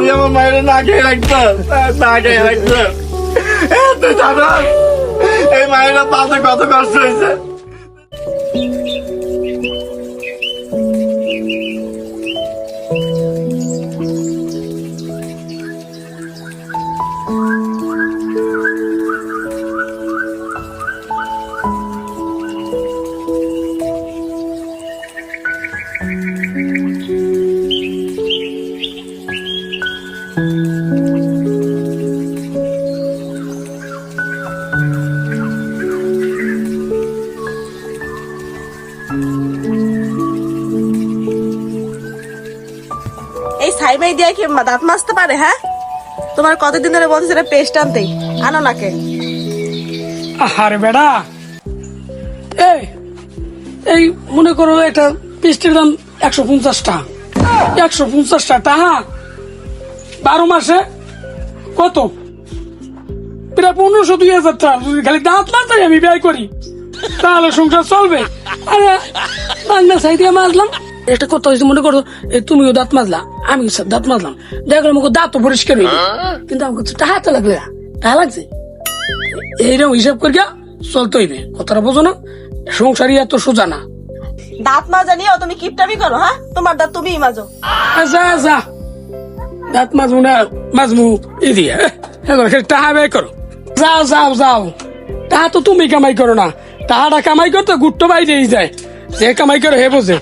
তুই আমার মায়ের না খেয়ে রাখতো, না খেয়ে রাখতো। তুই জানো এই মায়ের পাশে কত কষ্ট হয়েছে। এই সাইমাই দিয়ে কি দাঁত মাজতে পারে? হ্যাঁ, তোমার কতদিন ধরে বলছে পেস্ট আনতে, আনো নাকে। আরে বেড়া, এই মনে করো একটা পেস্টের দাম 150 টাকা। 150 টাকা 12 মাসে কত? প্রায় 1500-2000 টাকা। খালি দাঁত মাজাই আমি ব্যয় করি, তাহলে সংসার চলবে? আরে বাংলা সাই দিয়ে মাজলাম, একটা কথা হয়েছে মনে করো, তুমিও দাঁত মাজলা, আমি দাঁত মাজলাম, দেখলাম আমাকে দাঁতও পরিষ্কার হইল, কিন্তু আমাকে টাকা লাগবে না, টাকা লাগছে। এইরকম হিসাব করিয়া চলতে হইবে, কথাটা বোঝো না? সংসারই এত সোজা না। দাঁত মাজা নিয়েও তুমি কিপটামি করো। হ্যাঁ, তোমার দাঁত তুমিই মাজো। যা দাঁত মাজবো না, মাজবো এ দিয়ে টাকা ব্যয় করো। যাও টাকা তো তুমি কামাই করো না, টাকাটা কামাই করতে গুট্টো বাইরে যায়, যে কামাই করে হে বোঝে।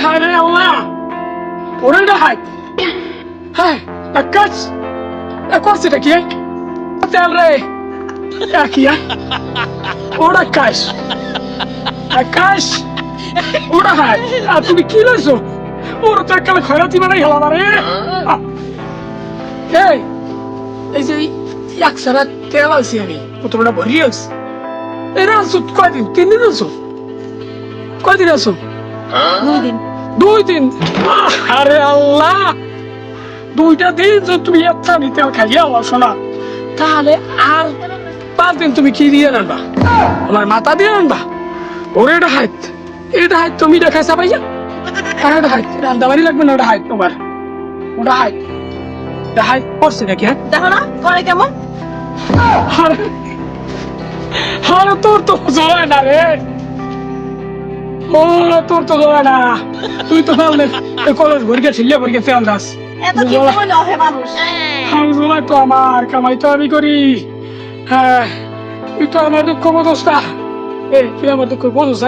হায় রে আল্লাহ, ওরে না হায় হায় আকাশ, করছে এটা কি? তেল রে কি? ওরা আকাশ ওরা হায়, আর তুমি কি লইছো? ওর তো একালে খয়রাতি বানাই গেলাম। রে এই যে 100 তেল আছি আমি, কতটা ভরি আছি। এরা আছো কয়দিন? 3 দিন আছো? কয়দিন আছো? 2 দিন। আরে আল্লাহ, 2টা দিন তো তুমি একটা তেল খাইয়া আসো না, তাহলে আর 5 দিন তুমি কি দিয়ে আনবা? আমার মাথা দিয়ে আনবা? ওরে এটা হাইট তুমি দেখাইছা ভাইয়া? এটা হাইট রান্দাবাড়ি লাগবে না, ওটা হাইট তোমার, ওটা হাইট করছে নাকি? হ্যাঁ দেখো না করে কেমন। আরে তোর তো জড়ায় না রে, তোর তো জড়ায় না। তুই তো তাহলে কলেজ ভরিকে ছিলিয়ে ভরিকে তেল দাস। এত কিপটামি নহে মানুষ। আমি জড়াই তো আমার কামাই তো আমি করি। হ্যাঁ, তুই তো আমার দুঃখ বোঝস না। তুই আমার দুঃখ বোঝস?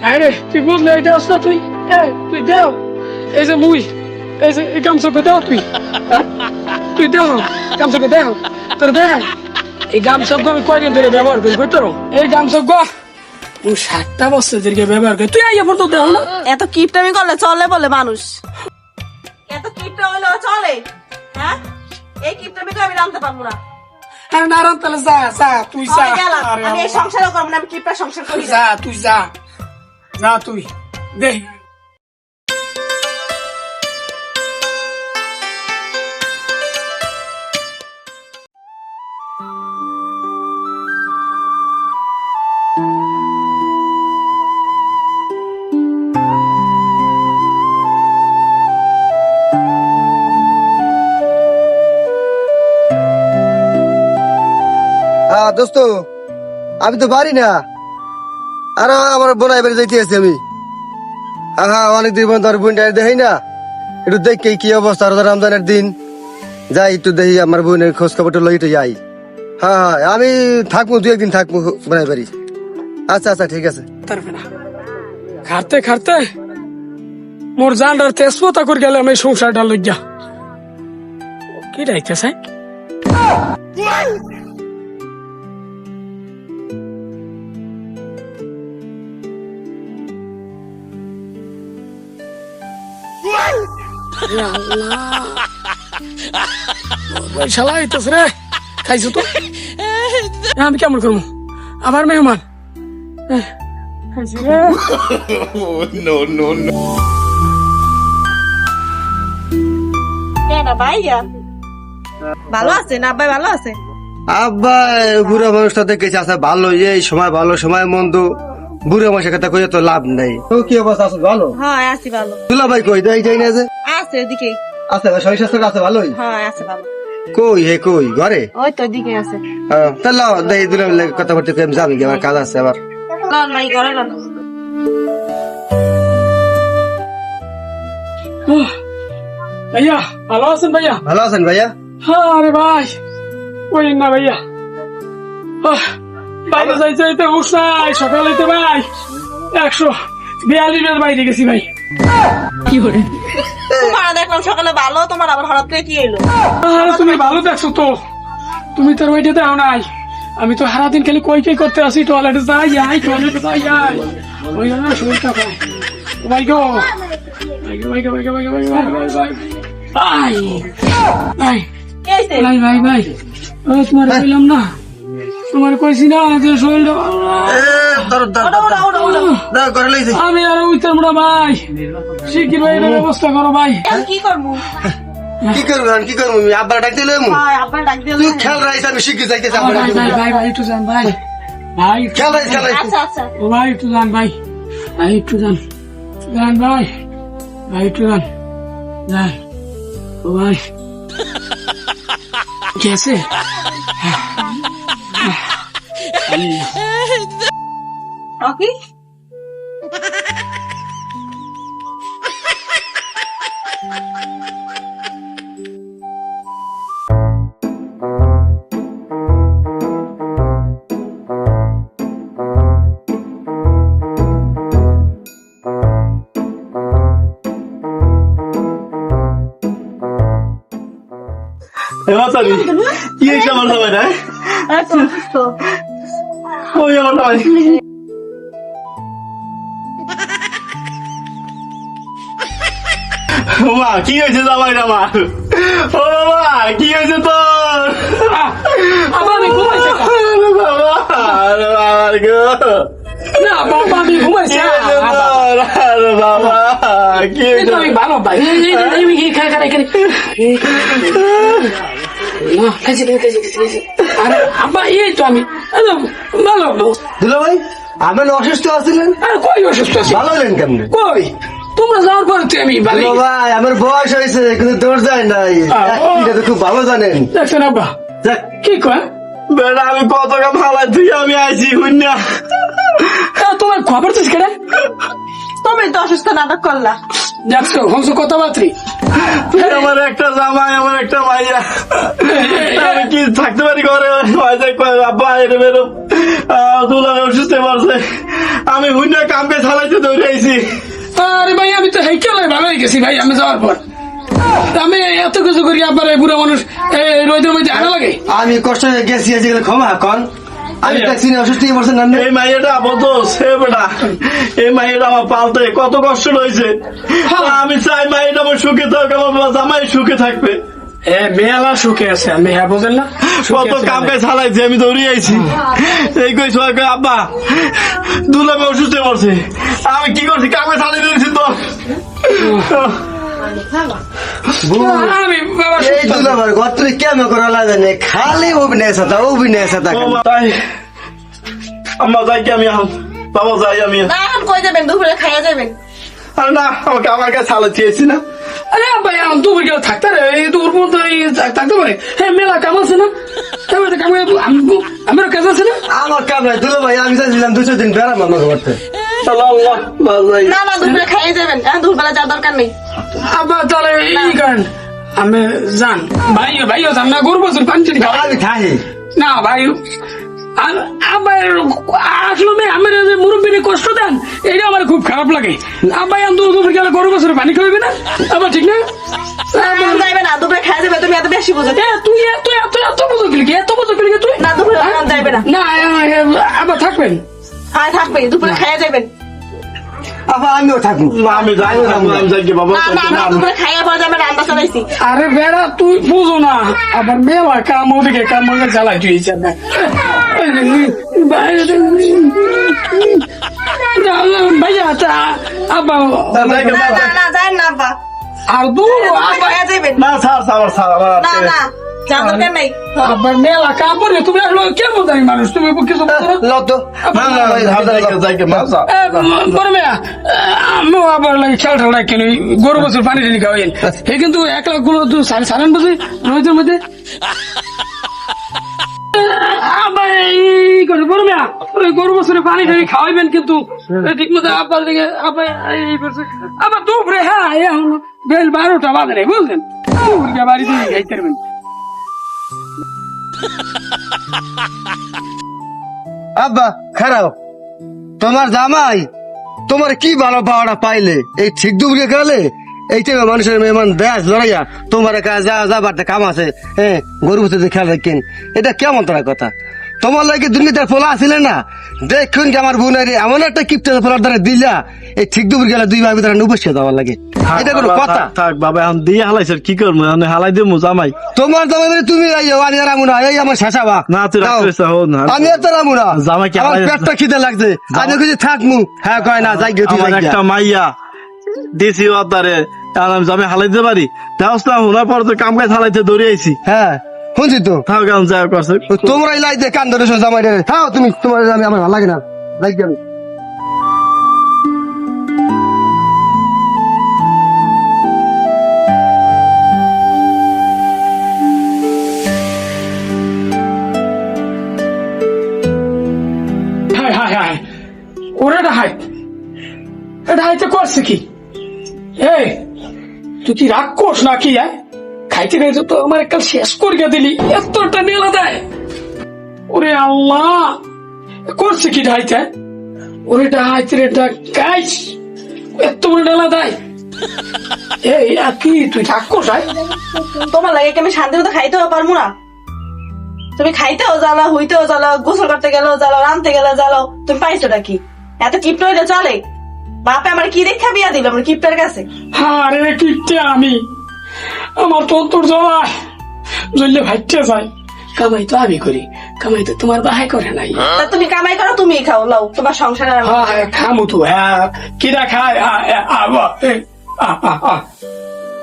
হ্যাঁ রে, তুই বুঝলে এটা আস না তুই? তুই দেও এই যে মুই, এই যে এই গামছাকে দেও তুই দেও গামছাকে দেও, তোর দেখ এই গামছাকে আমি কয়দিন ধরে ব্যবহার করি তোর? এই গামছাকে 60টা বছর ধরে ব্যবহার করি, তুই আইয়া পর তো দেও না। এত কিপটামি করলে চলে বলে মানুষ? এত কিপটা হইলে চলে? হ্যাঁ, এই কিপটামি তো আমি রাখতে পারবো না। আরে না রান, তাহলে যা তুই যা। আমি এই সংসারও করবো না, আমি কিপটা সংসার করি। যা তুই যা তুই দেখ। দোস্ত আমি তো পারি না, আর আমার বোনাই বাড়ি যাইতে আছি আমি। হ্যাঁ, অনেকদিন পর্যন্ত আর বোনটা দেখি না, একটু দেখি কি অবস্থা। রমজানের দিন যাই একটু দেখি আমার বোনের খোঁজ খবরটা লইতে যাই। হ্যাঁ, আমি থাকবো, 2 একদিন থাকবো বোনাই বাড়ি। আচ্ছা ঠিক আছে। খারতে মোর জানটার তেজপতা করে গেলাম এই সংসারটা লইয়া। কি রাইতেছে? শালা হইতেছে রে, খাইছো তো? আমি কেমন করবো? আমার মেহমান কেন ভাইয়া ভালো আছে না? আব্বাই ভালো আছে? আব্বা বুড়া মানুষটা দেখেছি আছে ভালো, এই সময় ভালো সময় মন্দ, বুড়া মানুষের কথা কইয়া তো লাভ নেই। তো কি অবস্থা আছে? ভালো। হ্যাঁ আছি ভালো। দুলা ভাই কই দেয় যাই না যে? আছে ওদিকে। আছে শরীর স্বাস্থ্য আছে ভালোই? হ্যাঁ আছে ভালো। কই হে কই ঘরে? ওই তো ওদিকে আছে। তাহলে দেই দুলা ভাই কথা বলতে কই আমি যাবি, আমার কাজ আছে আবার। লন ভাই ঘরে লন। ভাইয়া ভালো আছেন ভাইয়া? ভালো আছেন ভাইয়া? হ্যাঁ আরে ভাই ওই না ভাইয়া, বাইরে যাইতে যাইতে উঠ নাই, সকালে তো ভাই 142 বাইরে গেছি ভাই। তোমার দেখলাম সকালে ভালো, তোমার আবার হঠাৎ করে কি এলো? আরে তুমি ভালো দেখছো তো, তুমি তোর ওইটা দাও নাই, আমি তো সারাদিন খালি কই কই করতে আসি, টয়লেটে যাই যাই টয়লেটে যাই যাই, ওই জন্য শরীরটা পাই। ভাই গো ভাই গো ভাই গো ভাই গো ভাই গো ভাই গো ভাই ভাই কি হইছে? ভাই ভাই ভাই তোমার বললাম না, তোমার কইছি না যে শরীরটা ভালো না। ওটা আমি আর উঠতাম না ভাই, শিগগির ভাই এটার ব্যবস্থা করো ভাই। কি করবো? কি করবো কি করবো? আব্বা ডাক দিলে ভাই আব্বা ডাক দিল। তুই খেয়াল রাখিস, আমি শিখে যাইতেছি। ভাই ভাই ভাই ভাই একটু যান ভাই, ভাই খেয়াল রাখিস খেয়াল রাখিস। আচ্ছা আচ্ছা ও ভাই একটু যান ভাই, ভাই একটু যান যান ভাই, ভাই একটু যান যান ও ভাই গেছে। ওকে কি হয়েছে আমার সবাই না? আচ্ছা তো ওই আমার সবাই মা কি হয়েছে জামাই আমার? ও বাবা কি হয়েছে তোর? আবার আমি ঘুমাইছি আরে বাবা, আরে বাবার গো, না বাবা আমি ঘুমাইছি। কি হয়েছে তোর? আরে বাবা কি এই তো হয়েছে? আমি ভালো ভাই, এই খাই খাই খাই না খাইছি খাইছি খাইছি। আরে আব্বা এই তো আমি ভালো। দুলা ভাই আমি অসুস্থ আছিলেন, আর কই অসুস্থ আছি? ভালো হলেন কেমনে? কই তোমরা যাওয়ার পর তুই আমি ভালো দুলা ভাই আমার বয়স হয়েছে কিন্তু দৌড় যায় নাই, এটা তো খুব ভালো জানেন। দেখছেন আব্বা যাক, কি কয়? বেটা আমি কত কাম হালাই তুই আমি আইছি হুন্না। তোমার খবর তো কেটে তুমি তো অসুস্থ নাটক করলা। দেখছো হংস কথাবার্তি, তুই আমার একটা জামাই, আমার একটা মাইয়া, আমি কি থাকতে পারি ঘরে? আব্বা এরম এরম দুলার অসুস্থ পারছে, আমি হুন্না কামকে চালাইতে দৌড়ে আইছি। আরে ভাই আমি তো হেকেলে ভালো হয়ে গেছি ভাই, আমি যাওয়ার পর আমি এত কিছু করি, আবার এই বুড়া মানুষ রোদের মধ্যে আনা লাগে। আমি কষ্ট হয়ে গেছি আজকাল, ক্ষমা কন। আমি দেখছি না অসুস্থ হয়ে পড়ছেন আপনি। এই মাইয়াটা আপাতত সে বেটা, এই মাইয়াটা আমার পালতে কত কষ্ট হয়েছে, আমি চাই মাইয়াটা আমার সুখে থাক, আমার জামাই সুখে থাকবে। মেলা সুখে আছে, আমি হ্যাঁ বোঝেন না, কত কাম কাজ চালাইছি, আমি দৌড়িয়ে আইছি। এই কই সবাই কই আব্বা দুলাবে অসুস্থ হয়ে পড়ছে, আমি কি করছি? কামে চালিয়ে দিয়েছি তো। আমি বাবা এই দুলা ভাই ঘর তুই কেমন করা লাগে না, খালি অভিনয় সাথে অভিনয় সাথে। ও মা, তাই আম্মা যাই কি আমি এখন? বাবা যাই আমি। না এখন কই যাবেন? দুপুরে খাইয়া যাবেন। আর না আমাকে আমার কাছে চালাচ্ছি আইছি না। আরে ভাই এখন দুপুর গেলে থাকতে রে, এই দুপুর পর্যন্ত থাকতে পারে। হ্যাঁ মেলা কাম আছে না, আমার কাজ আছে না। আমার কাম নাই দুলা ভাই, আমি চাইছিলাম 2-4 দিন বেড়াম আমার ঘরতে। আল্লাহ যাই। না না দুপুরে খাইয়া যাবেন, এখন দুপুরবেলা যাওয়ার দরকার নেই। আবার তাহলে এই কারণ আমি যান ভাই, ভাইও যান না, গরু বছর পানি খাওয়া আমি খাই না ভাই। আমার আসলে আমার মুরব্বীর কষ্ট দেন, এটা আমার খুব খারাপ লাগে। আব্বাই দুপুর গেলে গরু বছর পানি খাওয়াবে না, আবার ঠিক না? এখন যাইবে না, দুপুরে খাইয়া যাবে। তুমি এত বেশি বুঝো। তুই এত এত এত বুঝো কি, এত বুঝো কি তুই? না দুপুরে এখন যাইবে না। না আবার থাকবেন। হ্যাঁ থাকবে, দুপুরে খাইয়া যাবেন। আবার আমিও থাকবো। আমি যাই, আমি যাই কি বাবা? না না না দুপুরে খাইয়া পরে যাবেন, রান্না চালাইছি। আরে বেড়া তুই বুঝো না, আবার মেলা কাম ওদিকে কাম ওদিকে চালাই তুই ভাইয়া আব্বা না না না যাই না আব্বা আর দূর আপনি হয়ে যাবেন না স্যার না না যা দরকার নাই আব্বার মেলা কাপড়ে তুমি আসলো কেমন জানি মানুষ তুমি কিছু বলো না? লতো বড় মেয়া আমিও আবার লাগে খেলা ঠেলা কিনি গরু বছর পানি টানি খাওয়াইন এ কিন্তু 1 লাখ গুলো সারেন বুঝি রোহিতের মধ্যে আবার এই করে বড় মেয়া ওই গরু বছরে পানি টানি খাওয়াইবেন কিন্তু ঠিক মতো আব্বার দিকে আবার এই করছে আবার দুপুরে হ্যাঁ এখন বেল 12টা বাজে রে বুঝলেন বাড়ি দিয়ে খাইতে পারবেন আব্বা খারাপ তোমার জামাই তোমার কি ভালো পাওয়াটা পাইলে এই ঠিক দুপুরে গেলে এইটা মানুষের মেহমান দেশ লড়াইয়া তোমার যা বাড়তে কাম আছে হ্যাঁ গরু বসে খেয়াল রাখেন এটা কেমন তার কথা তোমার লাগে দুর্নীতির ফোলা আসলে না দেখুন কি আমার বোনের এমন একটা কিপটা ফোলার দ্বারা দিলা এই ঠিক দুপুর গেলে 2 ভাই ভিতরে উপস্থিত দেওয়ার লাগে এটা কোনো কথা থাক বাবা এখন দিয়ে হালাইছে কি করবো আমি হালাই দেবো জামাই তোমার জামাই মানে তুমি আইও আমি আর আমু না এই আমার শাসাবা না তুই রাখছিস না আমি আর তোর আমু না জামাই কি আমার পেটটা খিদে লাগছে আমি কিছু থাকমু হ্যাঁ কয় না যাই গিয়ে তুই আমার একটা মাইয়া দিছি ওদারে আমি জামাই হালাই দিতে পারি তাও না হোনার পর তো কাম কাজ হালাইতে দৌড়ে আইছি হ্যাঁ শুনছি তো থাক এখন যা করছে তোমরাই লাই দিয়ে কান ধরে জামাই রে থাও তুমি তোমার আমি আমার ভালো লাগে না লাইক আমি হায় হায় হায় ওরে এটা হাইতে করছে কি এই তুই কি রাগ করস নাকি খাইতে খাইতে তো আমার কাল শেষ করিয়া দিলি এতটা নেলা দেয় ওরে আল্লাহ করছে কি ঢাইতে ওরে ডাইতে রে গাইস এত বড় নেলা দেয় এই আর কি তুই রাগ করস তোমার লাগে কি আমি শান্তি মতো খাইতেও পারবো না তুমি খাইতেও জ্বালাও হইতেও জ্বালাও গোসল করতে গেলেও জ্বালাও রানতে গেলে জ্বালাও তুমি পাইছোটা কি এত কিপ্ট হইলে চলে বাপে আমার কি দেখা বিয়া দিল আমার কিপ্টার কাছে আরে কিপটে আমি আমার তো অন্তর জ্বলায় জ্বললে ভাইটে যায় কামাই তো আমি করি কামাই তো তোমার বাহাই করে নাই তা তুমি কামাই করো তুমি খাও লাও তোমার সংসার আর আমার হ্যাঁ খামু তো হ্যাঁ কিরা খায়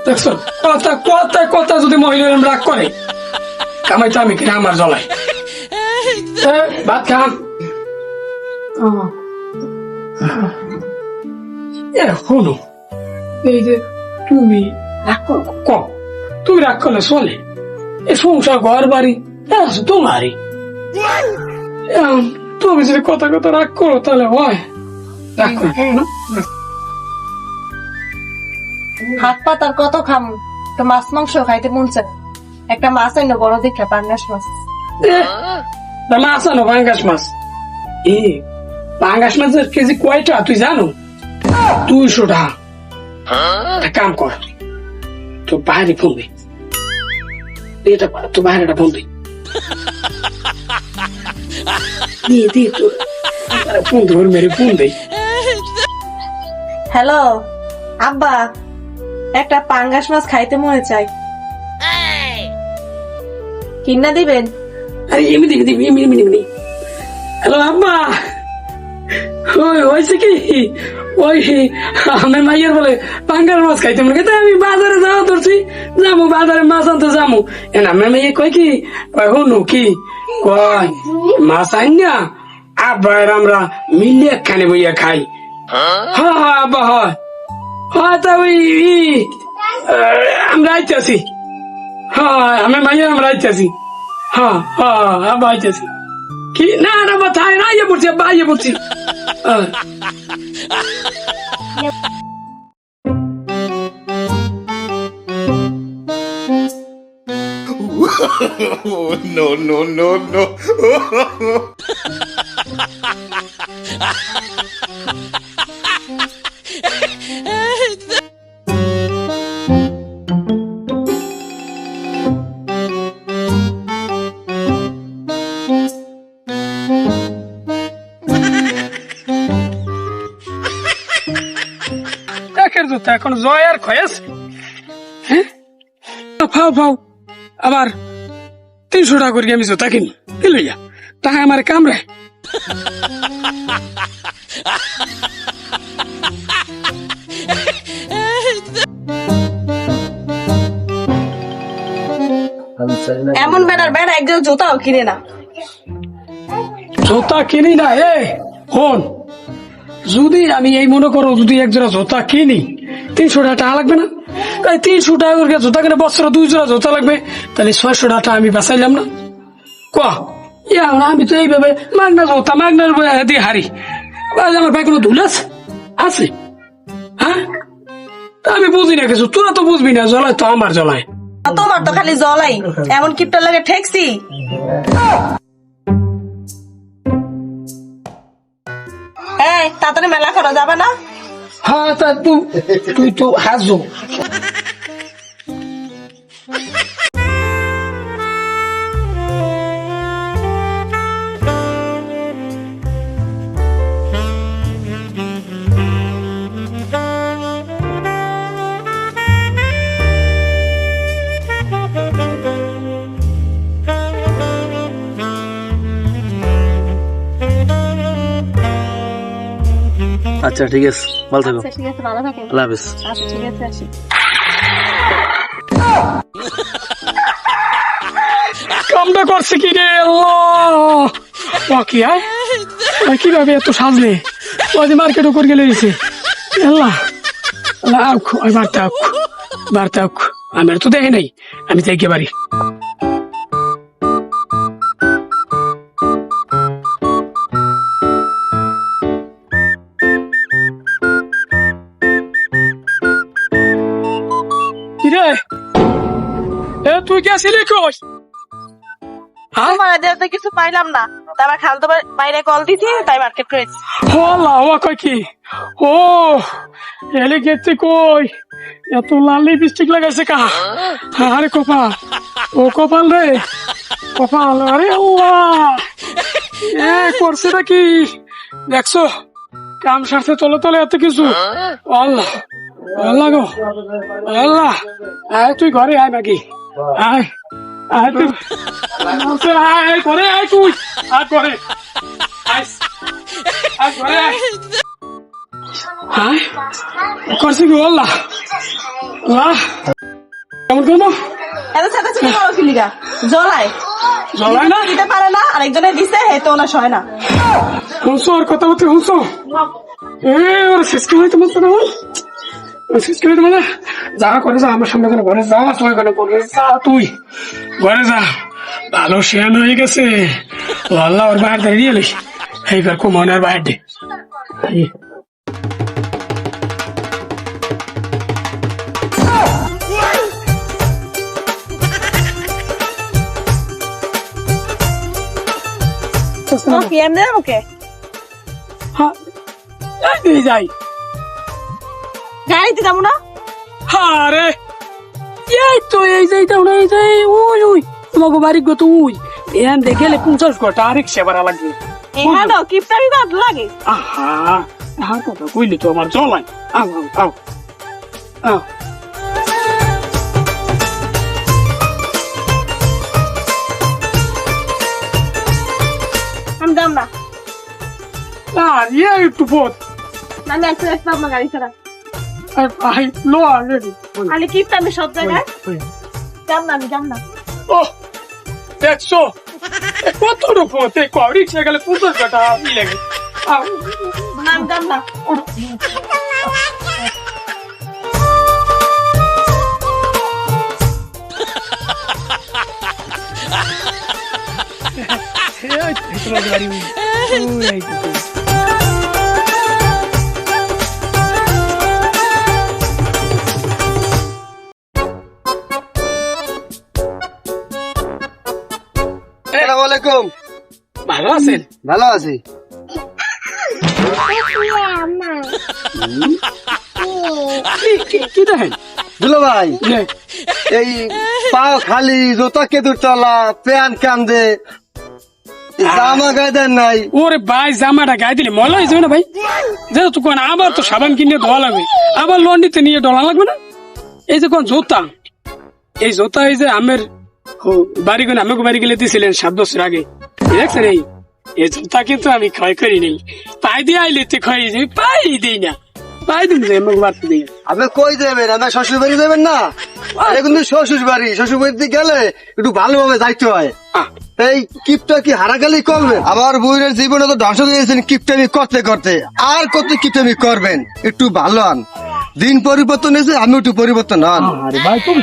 দেখছো কথা কথা কথা যদি মহিলারা রাগ করে কামাই তো আমি কিনা আমার জ্বলাই ভাত খাম শোনো এই যে তুমি রাগ করো কম তুমি রাগ করলে চলে এই সংসার ঘর বাড়ি তোমারই তুমি যদি কথা কথা রাগ করো তাহলে হয় রাগ করো না হাত পাত আর কত খাম তো মাছ মাংস খাইতে মন চায় একটা মাছ আইনো বড় দেখে পাঙ্গাস মাছ মাছ আনো পাঙ্গাস মাছ এ পাঙ্গাস মাছের কেজি কয়টা তুই জানো 200 টাকা একটা কাম কর তো বাইরে ফোন দে এটা তো বাইরেটা ফোন দে দিয়ে তোর ফোন ধর মেরে ফোন দে হ্যালো আব্বা একটা পাঙ্গাস মাছ খাইতে মনে চাই কিনা দিবেন আরে এমনি হ্যালো আব্বা ওই হয়েছে কি ওই আমার মাইয়ের বলে পাঙ্গাস মাছ খাইতে মনে কিন্তু আমি বাজারে যাওয়া ধরছি যাবো বাজারে মাছ আনতে যাবো আমার মাইয়ে কয় কি হনু কি কয় মাছ আইন না আব্বা আমরা মিলিয়ে খানে বইয়া খাই হ্যাঁ হ্যাঁ আব্বা হয় হ্যাঁ তা ওই আমরা আইতেছি হ্যাঁ আমার মাইয়া আমরা আইতেছি হ্যাঁ হ্যাঁ আব্বা আইতেছি কি না না মাথায় না ইয়ে পড়ছি আব্বা ইয়ে পড়ছি no. এখন জয় আর খয়েস ফাও আবার 300 টাকা করে আমি জোতা কিনি লইয়া তাহা আমার কামড়ে। এমন বেড়ার বেড়া একজন জুতাও কিনে না। জুতা কিনি না এ হন, যদি আমি এই মনে করো যদি একজোড়া জুতা কিনি 300 টাকা লাগবে না? তাই 300 টাকা করে জুতা কিনে বছরে 2 জোড়া জুতা লাগবে, তাহলে 600 টাকা আমি বাঁচাইলাম না? আমি তো এইভাবে মাগনা জুতা মাগনার দিয়ে হারি। আমার ভাই কোনো ধুল আছে? হ্যাঁ, আমি বুঝি না কিছু, তোরা তো বুঝবি না। জ্বলায় তো আমার জ্বলায়, তোমার তো খালি জ্বলাই। এমন কিপটার লাগে ঠেকছি। এই তাড়াতাড়ি মেলা করা যাবে না? হ্যাঁ তা তুই তো হাসো। আচ্ছা ঠিক আছে, ভালো থাকো। ঠিক আছে, ভালো থাকেন। আল্লাহ হাফেজ। আচ্ছা ঠিক আছে, আসি। কামটা করছে কি রে আল্লাহ! কি হয় কিভাবে এত সাজলে? ওই যে মার্কেটও করে গেলে আল্লাহ আল্লাহ, বার্তা আমি তো দেখে নাই, আমি দেখে পারি। তুই গেছিলি কই? তোমার এদের তো কিছু পাইলাম না, তারপর খালতো বাইরে কল দিছি, তাই মার্কেট করেছি। কই কি? ও এলে গেছে কই? এত লাল লিপস্টিক লাগাইছে কা? আরে কপাল, ও কপাল রে কপাল। আরে আল্লাহ, করছে নাকি? দেখছো কাম সারছে তলে তলে এত কিছু। আল্লাহ আল্লাহ গো আল্লাহ, আয় তুই ঘরে আয় নাকি? আয় আয় তুই আয় ঘরে, আয় তুই আয় ঘরে, আয় ঘরে আয়। হ্যাঁ করছে কি? আল্লাহ আল্লাহ, কেমন করবো? এত ছাতা ছিটি করো কিলিগা? জ্বলায় না দিতে পারে না, আরেকজনে দিছে, হেতো ওনার সয় না। শুনছো ওর কথা বলতে? শুনছো ওর শেষ করে হয়তো বলতো না, শেষ করে তো মানে যা করে যা, আমার সামনে করে ঘরে যা, তুই করে করে যা, তুই ঘরে যা। ভালো শেয়ান হয়ে গেছে। আল্লাহ ওর বাইরে দাঁড়িয়ে এলিস, এইবার কুমনের বাইরে দে। ওকে হ্যাঁ যাই গাড়িতে যাবো না? আরে এই তো এই যে তোমাকে বাড়ি গো তুই এখান থেকে গেলে 50 টাকা রিক্সা ভাড়া লাগবে। এখানে কিপটারি লাগে। আহা আর কথা কইলি তো আমার জ্বলাই। আও আও আও আমি যাম না। আর একটু পথ আমি একটু আসলাম না গাড়ি ছাড়া। লো অলরেডি আমি কিপটা আমি সব জায়গায় যাম না, আমি যাম না। ও দেখছো কত রূপতে রিক্সা গেলে 50 টাকা লাগে। না আমি যাম না। আসসালামু আলাইকুম। ভালো আছেন? ভালো আছি। কি দেখেন দুলো ভাই, এই পাও খালি, জুতা কেদুর তলা, প্যান্ট কান্দে, জামা গায়ে দেন নাই। ওরে ভাই জামাটা গায়ে দিলে ময়লা হয়ে যাবে না ভাই? যেহেতু কোন আবার তো সাবান কিনে ধোয়া লাগবে, আবার লন্ডিতে নিয়ে ডলা লাগবে না? এই যে কোন জুতা, এই জুতা এই যে আমের বাড়ি গেলে আমাকে বাড়ি গেলে দিয়েছিলেন 7 বছর আগে, দেখছেন? এই এই জুতা কিন্তু আমি ক্ষয় করি নাই, পাই দিয়ে আইলে তো ক্ষয় যাবে, পাই দিই না, পাই দিন যে মুখ বাড়তে দিই। আপনি কই যাবেন? আপনার শ্বশুর বাড়ি যাবেন না? এটা কিন্তু শ্বশুর বাড়ি, শ্বশুর বাড়িতে গেলে একটু ভালোভাবে যাইতে হয়। এই কিপটা কি হারা গেলেই করবেন? আমার বউয়ের জীবনে তো ধ্বংস দিয়েছেন কিপটামি করতে করতে, আর কত কিপটামি করবেন? একটু ভালো হন, দিন পরিবর্তন হয়েছে, আমি একটু পরিবর্তন হন। আরে ভাই তুমি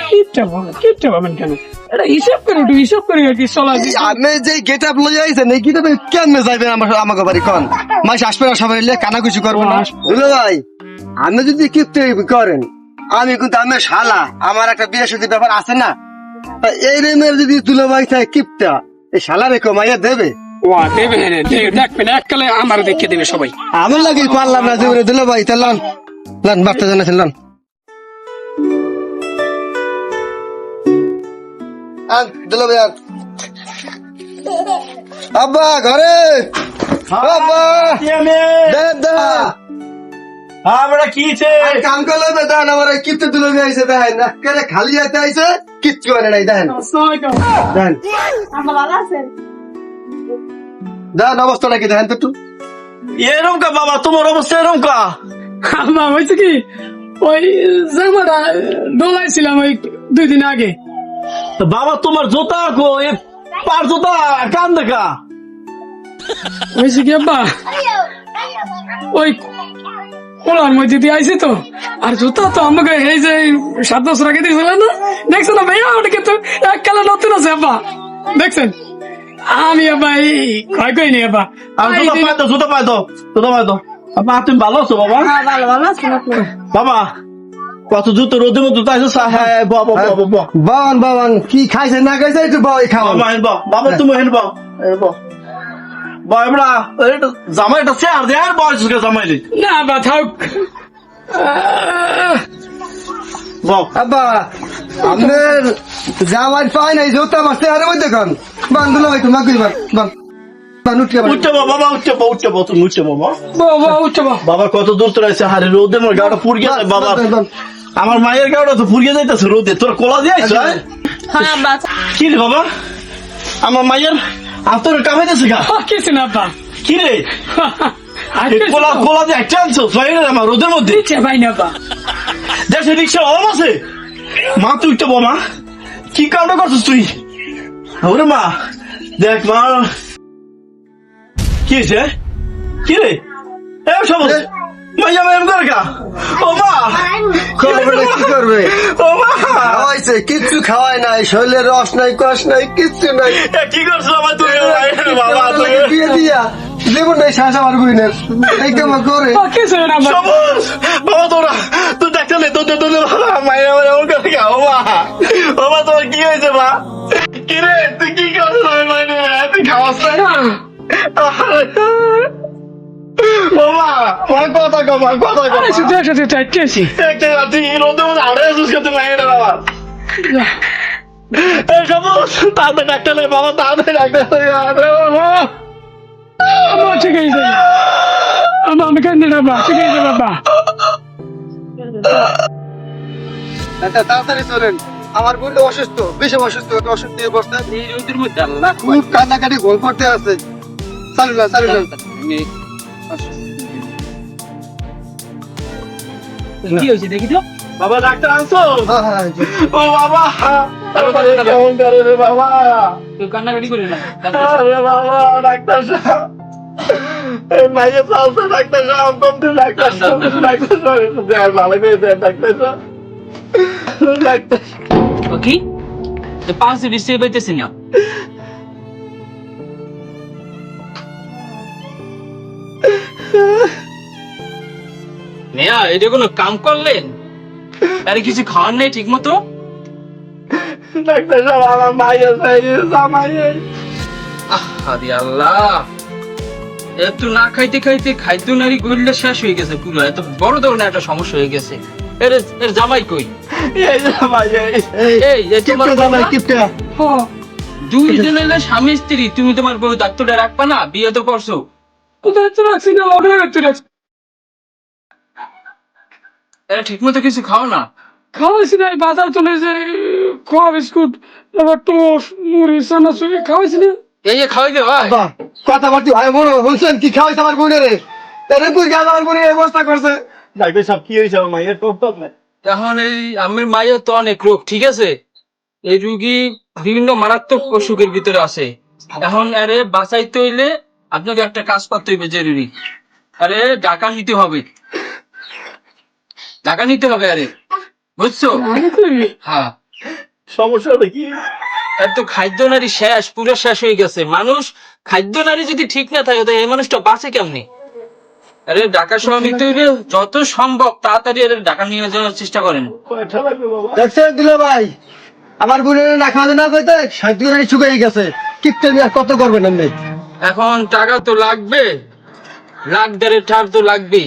কিপটা পাবেন কেন? এটা হিসাব করে একটু হিসাব করে আর কি চলা এই আপনি যে গেট আপ লয়ে আইছেন, এই গেট আপে কেমনে যাইবেন আমাকে বাড়ি? কন মাস আসবে না, সবাই এলে কানাকুচি করবো না। দুলো ভাই, আপনি যদি কিপটামি করেন, আমি কিন্তু আমার শালা, আমার একটা বিয়ে সাথে ব্যাপার আছে না, তা এই রেমের যদি দুলো ভাই থাকে কিপটা, এই শালারে কমাইয়া দেবে? ওয়া দেবে না, দেখবে না, এককালে আমার দেখে দেবে সবাই। আমার লাগে পারলাম না জীবনে দুলো ভাই, তা লন লন বাড়তে জানাছেন লন। দুলো ভাই আর আব্বা ঘরে, আব্বা দেন দেন হ্যাঁ বেটা কি হইছে? কাম করলে দেন, আমার কিপ্তে দুলো ভাই আইছে দেখেন না, কেন খালি হাতে আইছে, কিচ্ছু আনে নাই দেখেন দেন আমরা ভালো আছেন? দেন অবস্থাটা কি দেখেন তো একটু। এরকম কা বাবা, তোমার অবস্থা এরকম কা? আমার হয়েছে কি, ওই জামাটা দোলাইছিলাম ওই 2 দিন আগে। তো বাবা তোমার জুতা কো, এ পার জুতা কান দেখা। হয়েছে কি আব্বা, ওই কোলার মধ্যে দিয়ে আইছে তো, আর জুতা তো আমাকে এই যে 7 বছর আগে দিয়েছিল না, দেখছো না ভাইয়া, ওটা কিন্তু এককালে নতুন আছে আব্বা, দেখছেন? আমি আব্বা এই ক্ষয় করিনি আব্বা। আর জুতা পাই তো জুতা পাই তো। বাবা তুমি ভালো আছো বাবা? হ্যাঁ ভালো আছেন আপনি? বাবা কত জুতো রোদের মধ্যে তাইছো। হ্যাঁ বাবা বাবা বাবান বাবান কি খাইছে না খাইছে একটু বাবাই খাওয়ান। বাবা হেন বাবা তুমি হেন বাবা বাবা জামাই এটা চেয়ার দে আর বয়স জামাই দি না আব্বা থাক। বাবা আব্বা আপনার জামাই পাই নাই, জোতা মারতে আরে ওই দেখুন বান্ধুলো ভাই তোমার কইবার বান বান উঠে উঠতে বাবা উঠতে তুমি উঠতে বাবা। বাবা উঠছে বাবা কত দূর তোর আছে? হারে রোদে মোর গাড়া পুড় গেছে বাবা। আমার মায়ের গাড়া তো পুড়িয়ে যাইতেছে রোদে, তোর কোলা দিয়ে আইছো? হ্যাঁ আমরা কি রে বাবা, আমার মায়ের আতর কামাইতেছে গা? কিছু না আব্বা, কি রে কোলা কোলা দিয়ে একটা আনছো আমার রোদের মধ্যে? ভাই না আব্বা, দেশে রিক্সা অভাব আছে? মা তুই তো মা কি কামটা করছিস তুই? ওরে মা দেখ মা কি হয়েছে? কি রে সবুজ মাইয়া মাইম করে কা? ও মা খবরটা কি করবে? ও মা খাওয়াইছে কিচ্ছু খাওয়ায় নাই, শরীরের রস নাই কষ নাই কিচ্ছু নাই। কি করছো আমার তুমি? বাবা তুমি বিয়ে দিয়া জীবন নাই শ্বাস আমার বইনের এই কাম করে। কিছু না আব্বা। সবুজ বাবা তোরা তুই দেখতে নে তোদের তোদের মাইয়া মাইয়া এমন করে কা? ও মা তোমার কি হয়েছে মা? কি রে তুই কি করছো? মানে তুই খাওয়াস না? বাবা আমার কথা কম কথা কম শুধু একসাথে চাইতে আছি। একটা তুই রোদে মধ্যে আড়ে আসিস কেন? মাইয়া বাবা এই সবুজ তাড়াতাড়ি ডাক্তার নে বাবা, তাড়াতাড়ি ডাক্তার আব্বা ঠিক আছে, আমি কান্দি না আব্বা, ঠিক আছে বাবা। আচ্ছা তাড়াতাড়ি চলেন, আমার বোন অসুস্থ, বেশি অসুস্থ, অসুস্থ হয়ে বসতে খুব কান্নাকাটি গোল করতে আছে। চালু না চালু না কি হয়েছে দেখি তো? বাবা ডাক্তার আনছো? হ্যাঁ হ্যাঁ ও বাবা কেমন করে রে বাবা? তুই কান্নাকাটি করি না। আরে বাবা ডাক্তার সাহেব এই মাইয়ে চালছে ডাক্তার সাহেব, কমতে ডাক্তার সাহেব ভালো করে ডাক্তার সাহেব ডাক্তার কি 5 ডিস্ট্রিক্ট পাইতেছি না। মেয়া এটা কোনো কাম করলেন? আরে কিছু খাওয়ার নেই ঠিক মতো? ডাক্তার সাহেব আমার মাইয়ে জামাই আরে আল্লাহ, একটু না খাইতে খাইতে খাইতে নারী গড়লে শেষ হয়ে গেছে পুরো, এত বড় ধরনের একটা সমস্যা হয়ে গেছে। এর জামাই কই? এই জামাই এই যে তোমার জামাই কিপটা দুইজন এলে স্বামী স্ত্রী, তুমি তোমার বউ ডাক্তারটা রাখবা না? বিয়ে তো করছো। কোথায় তো রাখছি না, ওখানে রাখতে রাখছি। এরা ঠিক মতো কিছু খাও না? খাওয়াইছি না, বাজার চলে যে খোয়া বিস্কুট, তারপর টোস্ট মুড়ি চানাচুর খাওয়াইছি না। এই যে খাওয়াই দে ভাই। বাহ, কথা বলছি ভাই মনে শুনছেন কি খাওয়াইছে আমার বোনের রে এরকম কি আমার বোনের এই অবস্থা করছে। ডাক্তার সাহেব কি হয়েছে আমার মায়ের প্রবলেম নেই? এখন এই আমার মায়ের তো অনেক রোগ, ঠিক আছে? এই রুগী বিভিন্ন মারাত্মক অসুখের ভিতরে আছে। এখন আরে বাঁচাইতে হইলে আপনাকে একটা কাজ করতে হইবে জরুরি। আরে টাকা নিতে হবে, টাকা নিতে হবে। আরে বুঝছো? হ্যাঁ, সমস্যাটা কি? এত খাদ্য নারী শেষ, পুরো শেষ হয়ে গেছে। মানুষ খাদ্য নারী যদি ঠিক না থাকে তো এই মানুষটা বাঁচে কেমনি? আরে ঢাকা শহর নিতে হইলে যত সম্ভব তাড়াতাড়ি আরে ঢাকা নিয়ে যাওয়ার চেষ্টা করেন। কয়টা লাগবে বাবা? দেখছেন দিল ভাই আমার বোনের না খাওয়া না কইতে সাহিত্য শুকিয়ে গেছে কিপতে নিয়ে কত করবেন আপনি। এখন টাকা তো লাগবে, লাখ দেড়ের ঠার তো লাগবেই।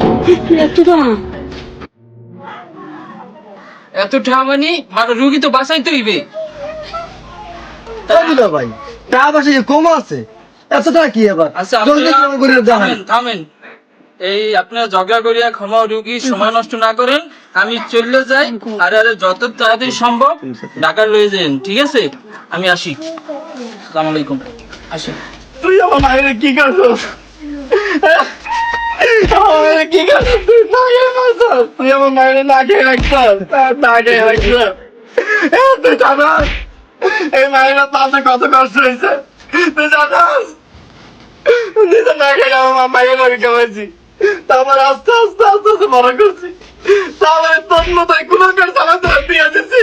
এত টাকা মানে রুগী তো বাঁচাইতে হইবে। তাই দিল ভাই টাকা পয়সা কি কম আছে এত টাকা কি আবার আচ্ছা জলদি আপনারা আমার বোনের জানান। থামেন, থামেন। এই আপনারা ঝগড়া করিয়া ক্ষমা রুগী সময় নষ্ট না করেন, আমি চলে যাই। আরে আরে যত তাড়াতাড়ি সম্ভব ঢাকা লয়ে যান, ঠিক আছে? আমি আসি। আসসালামু আলাইকুম। আসি। তুই আমার মায়ের কি করছিস? আমার মায়ের কি করছিস? তুই না খেয়ে মারছিস। তুই আমার মায়ের না খেয়ে রাখছিস। না খেয়ে রাখছিস। তুই জানাস এই মায়ের পাশে কত কষ্ট হয়েছে? তুই জানাস নিজে না খেয়ে আমার মায়ের আমি খাওয়াইছি, তারপর আস্তে আস্তে আস্তে আস্তে বড় করছি, তারপরে তোর মতো কোনো করে চালাতে দিয়ে দিচ্ছি।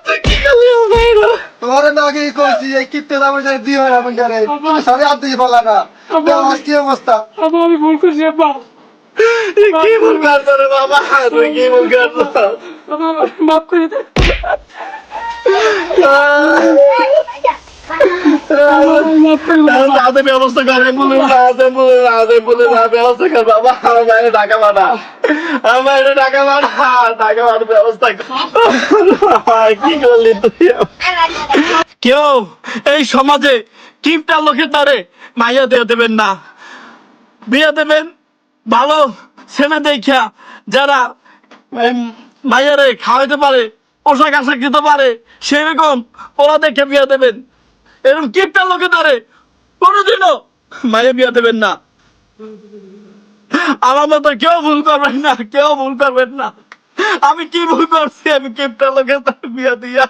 তুই কি করলি আমার মায়ের? তোমার না কি কইছি এই কিপতে আমার জানি দিও না আমি জানি সাড়ে আট দিকে বলা না আজ কি অবস্থা। আব্বা আমি ভুল করছি আব্বা। তুই কি ভুল করছো রে বাবা? তুই কি ভুল করছো? আব্বা আমাকে মাফ করে দে। মাফ করে দে। তাদের ব্যবস্থা করে বলে ব্যবস্থা কর বাবা। আমার বাইরে টাকা পাঠা, আমার বাইরে টাকা পাঠা, টাকা পাঠার ব্যবস্থা কর। কি করলি তুই? কেউ এই সমাজে কিপটা লোকের দ্বারে মাইয়া দিয়ে দেবেন না, বিয়ে দেবেন ভালো ছেলে দেখা, যারা মাইয়ারে খাওয়াইতে পারে, পোশাক আশাক দিতে পারে, সেরকম ওরা দেখে বিয়ে দেবেন। এরকম কিপটা লোকে দ্বারে কোনোদিনও মাইয়া বিয়ে দেবেন না। আমার মতো কেউ ভুল করবেন না, কেউ ভুল করবেন না। আমি কি ভুল করছি? আমি কিপটা লোকের দ্বারে বিয়ে দিয়া